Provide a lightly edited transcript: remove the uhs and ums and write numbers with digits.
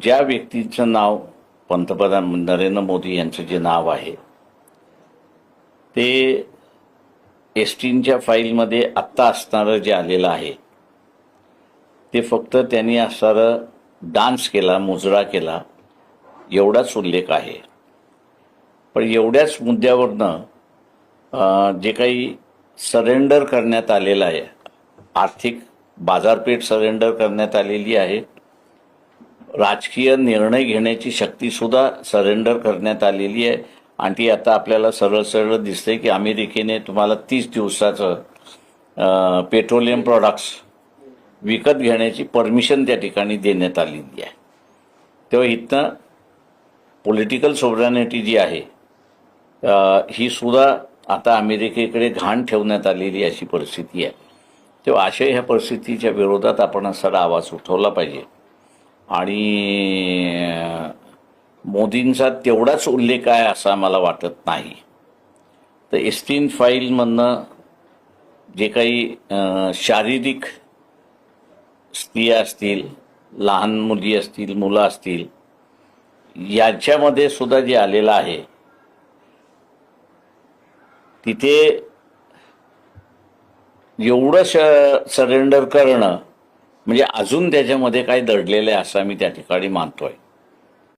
ज्या व्यक्तीचं नाव पंतप्रधान नरेंद्र मोदी यांचं जे नाव आहे ते एसटीच्या फाईलमध्ये आत्ता असणारं जे आलेलं आहे ते फक्त त्यांनी असणारं डान्स केला, मुजरा केला एवढाच उल्लेख आहे. पण एवढ्याच मुद्द्यावरनं जे काही सरेंडर करण्यात आलेलं आहे, आर्थिक बाजारपेठ सरेंडर करण्यात आलेली आहे, राजकीय निर्णय घेण्याची शक्तीसुद्धा सरेंडर करण्यात आलेली आहे. आणि ती आता आपल्याला सरळ सरळ दिसते की अमेरिकेने तुम्हाला 30 दिवसाचं पेट्रोलियम प्रॉडक्ट्स विकत घेण्याची परमिशन त्या ठिकाणी देण्यात आलेली आहे. तेव्हा इथनं पॉलिटिकल सोव्हरॅनिटी जी आहे ही सुद्धा आता अमेरिकेकडे घाण ठेवण्यात आलेली अशी परिस्थिती आहे. तेव्हा अशा ह्या परिस्थितीच्या विरोधात आपण असा आवाज उठवला पाहिजे. आणि मोदींचा तेवढाच उल्लेख आहे असं मला वाटत नाही. तर एस्टीन फाईलमधनं जे काही शारीरिक स्त्रिया असतील, लहान मुली असतील, मुलं असतील, याच्यामध्ये सुद्धा जे आलेलं आहे तिथे एवढं सरेंडर करणं म्हणजे अजून त्याच्यामध्ये काय दडलेलं आहे असं मी त्या ठिकाणी मानतोय.